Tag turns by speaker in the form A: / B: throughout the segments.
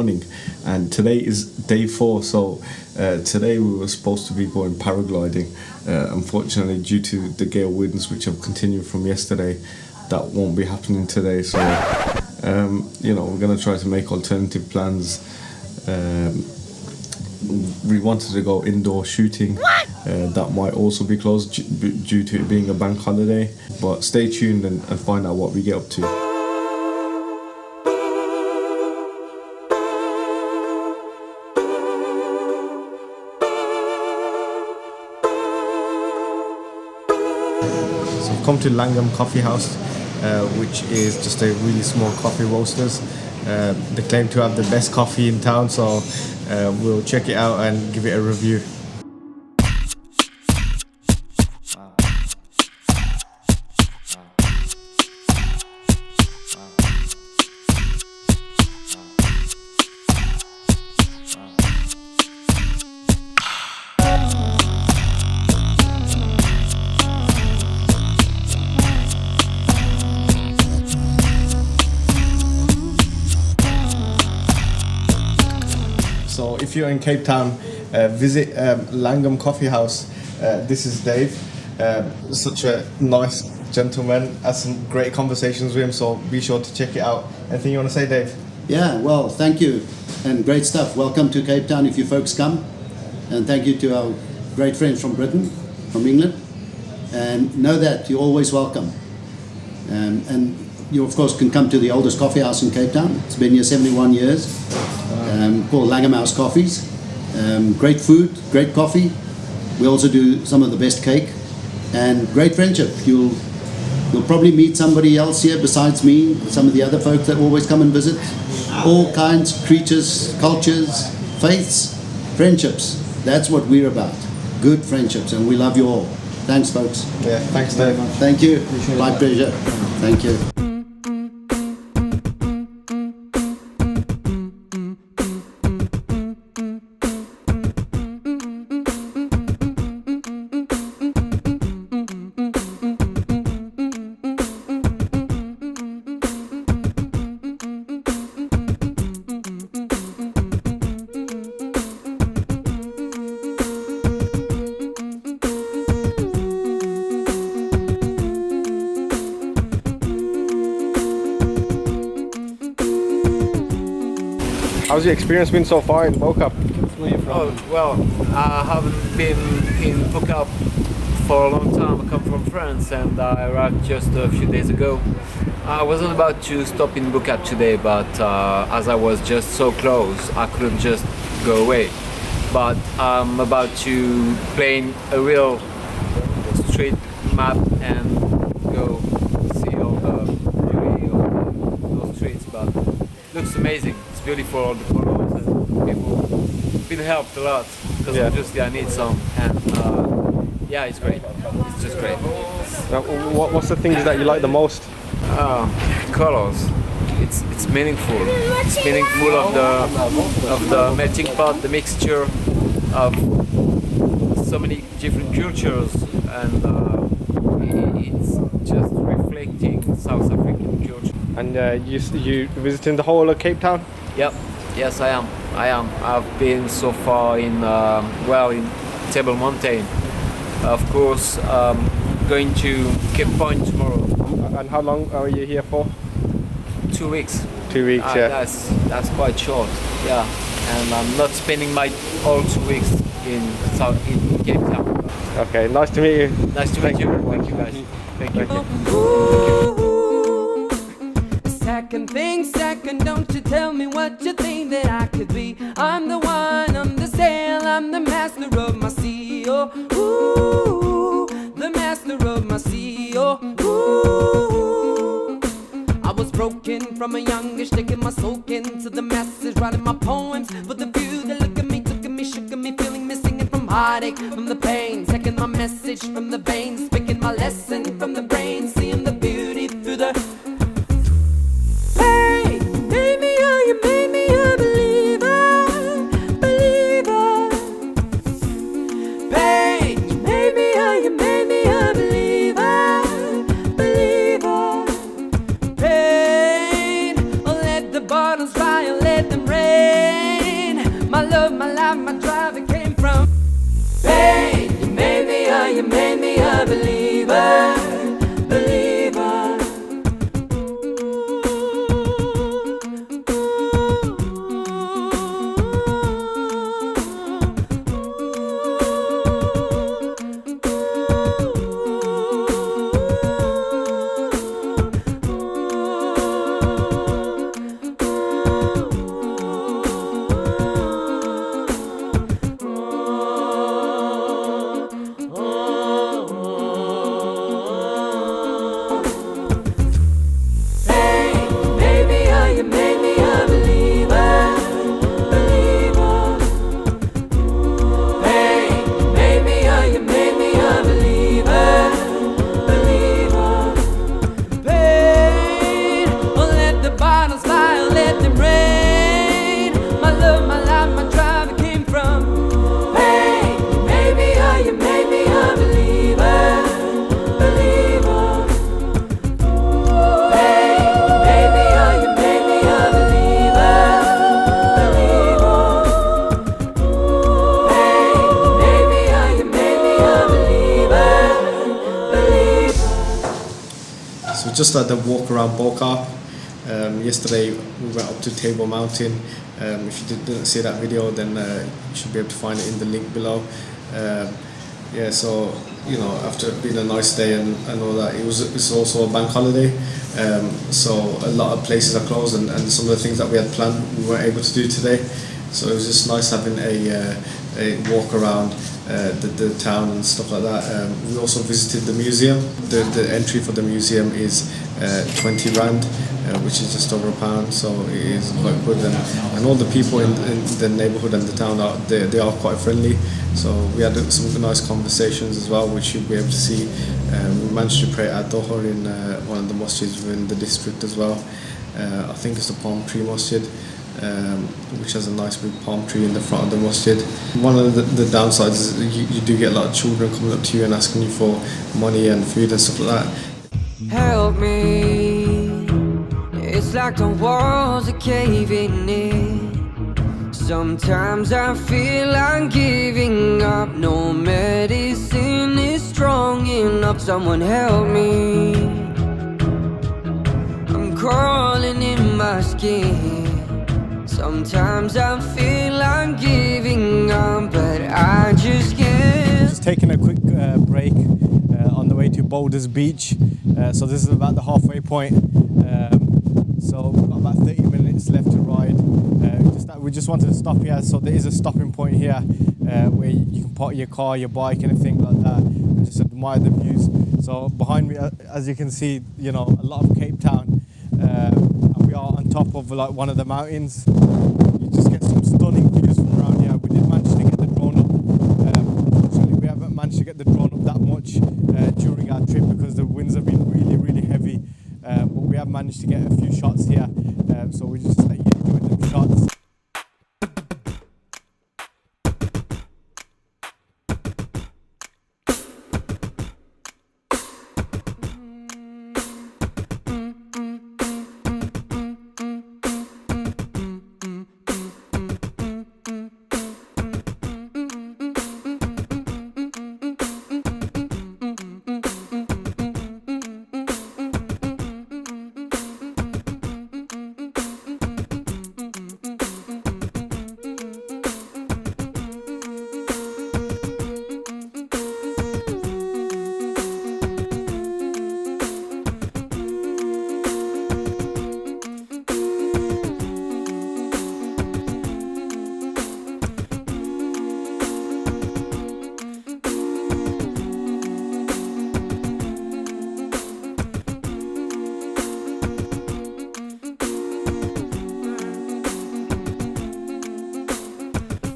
A: morning, and today is day 4. So today we were supposed to be going paragliding. Unfortunately, due to the gale winds which have continued from yesterday, that won't be happening today. So you know, we're going to try to make alternative plans. We wanted to go indoor shooting. That might also be closed due to it being a bank holiday, but stay tuned and find out what we get up to. So I've come to Langham Coffee House, which is just a really small coffee roasters. They claim to have the best coffee in town, so we'll check it out and give it a review. So if you're in Cape Town, visit Langham Coffee House. This is Dave, such a nice gentleman. Had some great conversations with him, so be sure to check it out. Anything you want to say, Dave?
B: Yeah, well, thank you, and great stuff. Welcome to Cape Town if you folks come, and thank you to our great friends from Britain, from England, and know that you're always welcome. And you of course can come to the oldest coffee house in Cape Town. It's been here 71 years. Called Langham House Coffees. Great food, great coffee. We also do some of the best cake, and great friendship. You'll probably meet somebody else here besides me, some of the other folks that always come and visit. All kinds, creatures, cultures, faiths, friendships. That's what we're about. Good friendships, and we love you all. Thanks, folks.
A: Yeah, thanks, Dave.
B: Thank you. My pleasure. Thank you.
A: How's your experience been so far in Bo-Kaap?
C: Oh, well, I haven't been in Bo-Kaap for a long time. I come from France and I arrived just a few days ago. I wasn't about to stop in Bo-Kaap today, but as I was just so close, I couldn't just go away. But I'm about to plan a real street map and go see all the beauty of those streets. But it looks amazing. It's beautiful, all the colors, and people been helped a lot because obviously I need some, and yeah, it's great. It's just great.
A: What's the things that you like the most?
C: Colors. It's meaningful. It's meaningful of the melting pot, the mixture of so many different cultures, and it's just reflecting South African culture.
A: And you visiting the whole of Cape Town?
C: Yep. Yes, I am. I've been so far in in Table Mountain. Of course, going to Cape Point tomorrow.
A: And how long are you here for?
C: 2 weeks.
A: 2 weeks, yeah.
C: That's quite short. Yeah, and I'm not spending my whole 2 weeks in Cape Town.
A: Okay, nice to meet you.
C: Nice to meet you. Thank you, guys. Thank you.
D: Second, don't you tell me what you think that I could be. I'm the one, I'm the sail, I'm the master of my sea. Oh, ooh, the master of my sea. Oh, ooh. I was broken from a youngish, taking my soak into the masses, writing my poems for the few that look at me, took at me, shook at me, feeling me, singing from heartache, from the pain, taking my message from the veins, speaking my lesson from the brain, seeing the beauty through the bottles dry and let them rain.
A: just had a walk around Bo-Kaap. Yesterday we went up to Table Mountain. If you didn't see that video, then you should be able to find it in the link below. Yeah, so you know, after it being a nice day and all that, it's also a bank holiday, so a lot of places are closed, and some of the things that we had planned we weren't able to do today. So it was just nice having a walk around the town and stuff like that. We also visited the museum. The entry for the museum is 20 rand, which is just over £1, so it is quite good. And all the people in the neighbourhood and the town they are quite friendly. So we had some nice conversations as well, which you'll be able to see. We managed to pray at Dohor in one of the mosques within the district as well. I think it's the Palm Tree Masjid, which has a nice big palm tree in the front of the masjid. One of the downsides is you do get a lot of children coming up to you and asking you for money and food and stuff like that.
D: Help me, it's like the walls are caving in. Sometimes I feel I'm giving up. No medicine is strong enough. Someone help me, I'm crawling in my skin. Sometimes I feel I'm giving up, but I just can't.
E: Just taking a quick break on the way to Boulders beach. So this is about the halfway point. So we've got about 30 minutes left to ride. We just wanted to stop here, so there is a stopping point here where you can park your car, your bike, anything like that, and just admire the views. So behind me, as you can see, you know, a lot of Cape Town, and we are on top of like one of the mountains. You just get some stunning views from around here. We did manage to get the drone up. Unfortunately, we haven't managed to get the drone up that much during our trip because the winds have been really heavy. But we have managed to get a few shots here, so we just let you enjoy them shots.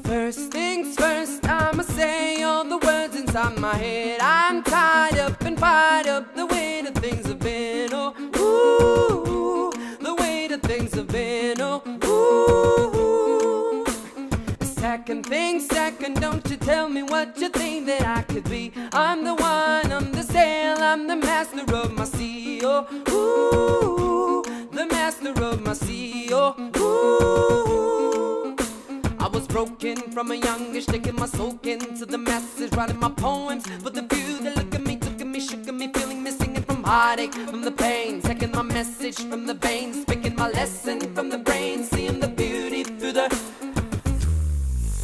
D: First things first, I'ma say all the words inside my head. I'm tied up and fired up the way that things have been. Oh, ooh, the way that things have been. Oh, ooh. Second thing second, don't you tell me what you think that I could be. I'm the one, I'm the sail, I'm the master of my sea. Oh, ooh, the master of my sea. Oh, ooh. I was broken from a youngish, taking my soak into the masses, writing my poems for the few that look at me, took at me, shook at me, feeling me, singing from heartache, from the pain, taking my message from the veins, speaking my lesson from the brain, seeing the beauty through the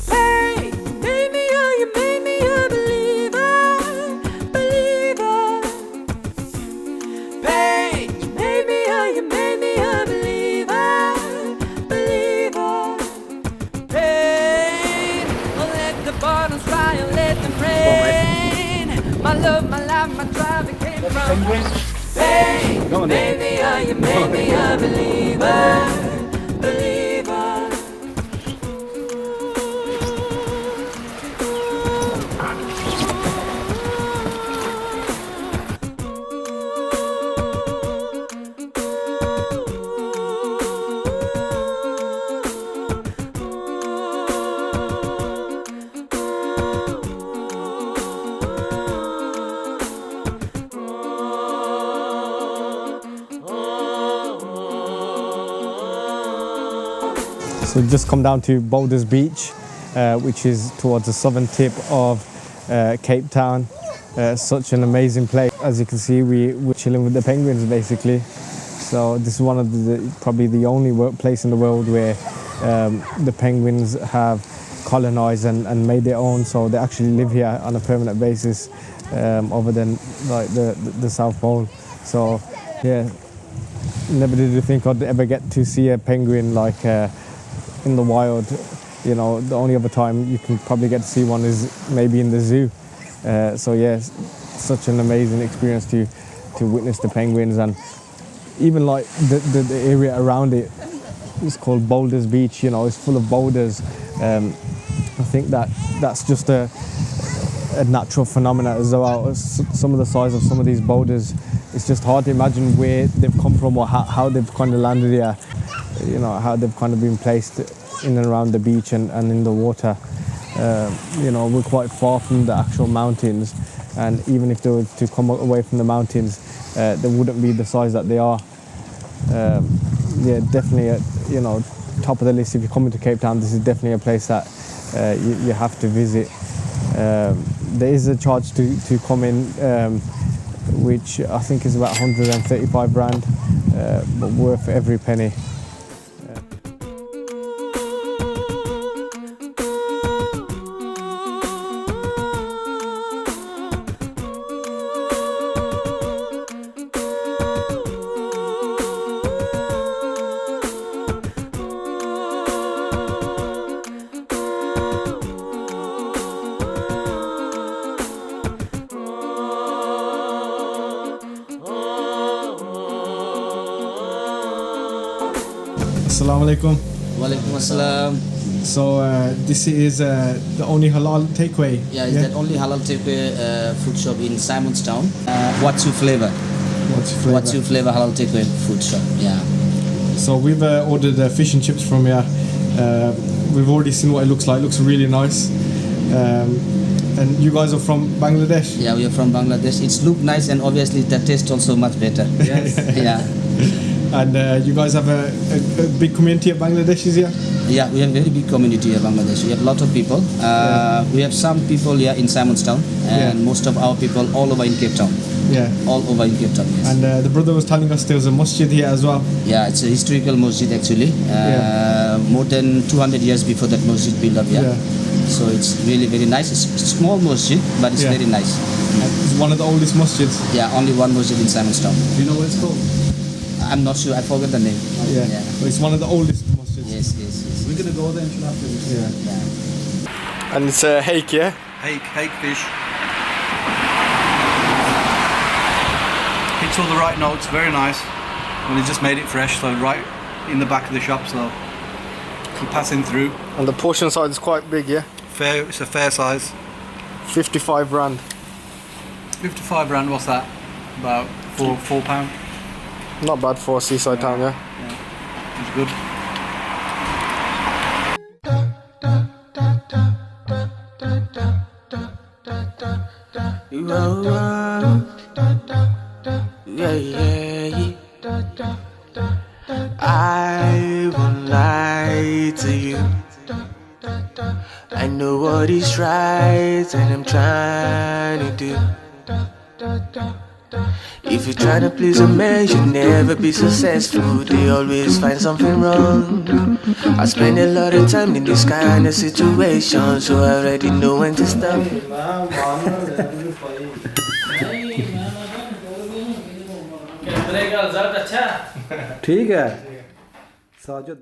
D: pain. Made me a, you made me a believer, believer. Pain, you made me a, you made me a believer, believer. Pain, oh, let the bottoms dry and let them rain. My love, my life, my drive, it came from pain. Made me a, you made me a believer, believer.
E: So we've just come down to Boulders Beach, which is towards the southern tip of Cape Town. such an amazing place. As you can see, we're chilling with the penguins basically. So this is one of probably the only place in the world where the penguins have colonized and made their own. So they actually live here on a permanent basis, other than like the South Pole. So yeah, never did you think I'd ever get to see a penguin like in the wild. You know, the only other time you can probably get to see one is maybe in the zoo. So yeah, such an amazing experience to witness the penguins, and even like the area around it is called Boulders Beach. You know, it's full of boulders. I think that's just a natural phenomenon as well. Some of the size of some of these boulders, it's just hard to imagine where they've come from or how they've kind of landed here. You know, how they've kind of been placed in and around the beach and in the water. You know, we're quite far from the actual mountains, and even if they were to come away from the mountains, they wouldn't be the size that they are. Yeah, definitely, you know, top of the list. If you come into Cape Town, this is definitely a place that you have to visit. There is a charge to come in, which I think is about 135 rand, but worth every penny.
A: Assalamu alaikum.
F: Walaikum assalam.
A: So this is the only halal takeaway.
F: Yeah, is that only halal takeaway food shop in Simonstown? What's your flavor? What's your flavor halal takeaway food shop? Yeah.
A: So we've ordered fish and chips from here. We've already seen what it looks like. It looks really nice. And you guys are from Bangladesh?
F: Yeah, we are from Bangladesh. It's look nice, and obviously the taste also much better. Yes. Yeah.
A: And you guys have a big community of Bangladeshis here?
F: Yeah, we have a very big community of Bangladesh. We have a lot of people. We have some people here in Simonstown, and most of our people all over in Cape Town.
A: Yeah.
F: All over in Cape Town, yes.
A: And the brother was telling us there was a masjid here as well.
F: Yeah, it's a historical masjid actually. More than 200 years before that masjid built up here. Yeah. So it's really very nice. It's a small masjid, but it's very nice.
A: It's one of the oldest masjids.
F: Yeah, only one masjid in Simonstown.
A: Do you know what it's called?
F: I'm not sure. I forgot the name.
A: Yeah. But it's one of the oldest masjids.
F: Yes.
B: We're going to go there and after this.
F: Yeah.
A: And it's a hake, yeah?
G: Hake fish. Hits all the right notes, very nice. And they just made it fresh, so right in the back of the shop, so we're passing through.
A: And the portion size is quite big, yeah?
G: It's a fair size.
A: 55 rand.
G: 55 rand, what's that? About £4.
A: Not bad for a seaside town, yeah?
G: It's good.
H: I won't lie to you. I know what is right and I'm trying to do. If you try to please a man, you'll never be successful. They always find something wrong. I spend a lot of time in this kind of situation, so I already know when to stop.
G: ठीक है साजिद